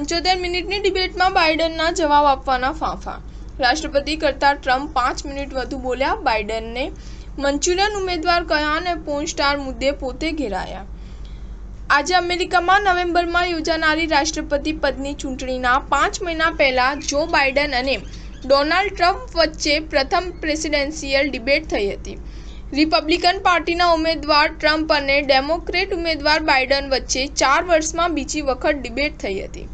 75 મિનિટની ડિબેટમાં બાઇડનના જવાબ આપવાના ફાંફા। રાષ્ટ્રપતિ કરતાં ટ્રમ્પ 5 મિનિટ વધુ બોલ્યા। બાઇડનને મંચુરિયન ઉમેદવાર કહ્યા અને પોર્ન સ્ટાર મુદ્દે પોતે ઘેરાયા। આજે અમેરિકામાં નવેમ્બરમાં યોજાનારી રાષ્ટ્રપતિ પદની ચૂંટણીના 5 મહિના પહેલા જો બાઇડન અને ડોનાલ્ડ ટ્રમ્પ વચ્ચે પ્રથમ પ્રેસિડેન્શિયલ ડિબેટ થઈ હતી। રિપબ્લિકન પાર્ટીના ઉમેદવાર ટ્રમ્પ અને ડેમોક્રેટ ઉમેદવાર બાઇડન વચ્ચે 4 વર્ષમાં બીજી વખત ડિબેટ થઈ હતી।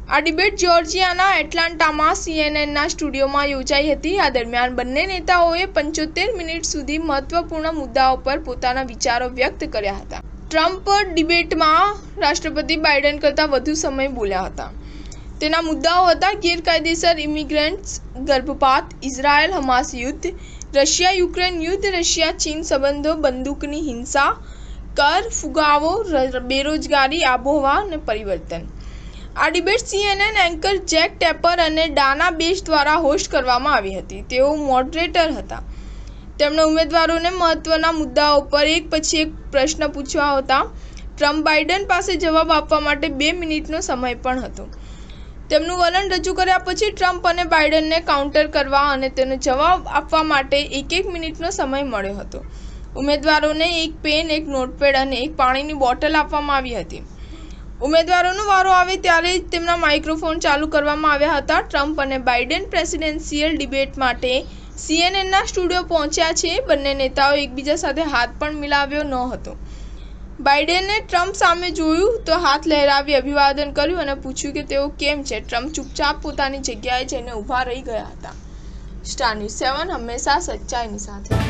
આ ડિબેટ જ્યોર્જિયાના એટલાન્ટામાં CNNના સ્ટુડિયોમાં યોજાઈ હતી। આ દરમિયાન બંને નેતાઓએ 75 મિનિટ સુધી મહત્વપૂર્ણ મુદ્દાઓ પર પોતાના વિચારો વ્યક્ત કર્યા હતા। ટ્રમ્પ ડિબેટમાં રાષ્ટ્રપતિ બાઇડન કરતાં વધુ સમય બોલ્યા હતા। તેના મુદ્દાઓ હતા ગેરકાયદેસર ઇમિગ્રન્ટ્સ, ગર્ભપાત, ઇઝરાયલ-હમાસ યુદ્ધ, રશિયા-યુક્રેન યુદ્ધ, રશિયા-ચીન સંબંધો, બંદૂકની હિંસા, કર ફુગાવો, બેરોજગારી, આબોહવા અને પરિવર્તન। આ debate CNN anchor Jack taper અને ડાના બેશ દ્વારા હોસ્ટ કરવામાં આવી હતી। તેઓ મોડરેટર હતા। તેમણે ઉમેદવારોને મહત્વના મુદ્દાઓ પર એક પછી એક પ્રશ્ન પૂછ્યા હતા। ટ્રમ્પ બાઇડન પાસે જવાબ આપવા માટે 2 મિનિટનો સમય પણ હતો। તેમનું વલણ રજૂ કર્યા પછી ટ્રમ્પ અને બાઇડનને કાઉન્ટર કરવા અને તેનો જવાબ આપવા માટે 1 મિનિટનો સમય મળ્યો હતો। ઉમેદવારોને એક પેન, એક નોટપેડ અને એક પાણીની બોટલ આપવામાં આવી હતી। ઉમેદવારોનો વારો આવે ત્યારે જ તેમના માઇક્રોફોન ચાલુ કરવામાં આવ્યા હતા। ટ્રમ્પ અને બાઇડન પ્રેસિડેન્શિયલ ડિબેટ માટે CNNના સ્ટુડિયો પહોંચ્યા છે। બંને નેતાઓએ એકબીજા સાથે હાથ પણ મિલાવ્યો ન હતો। બાઇડને ટ્રમ્પ સામે જોયું તો હાથ લહેરાવી અભિવાદન કર્યું અને પૂછ્યું કે તેઓ કેમ છે। ટ્રમ્પ ચૂપચાપ પોતાની જગ્યાએ જઈને ઊભા રહી ગયા હતા। સ્ટાર ન્યૂઝ 7 હંમેશા સચ્ચાઈની સાથે।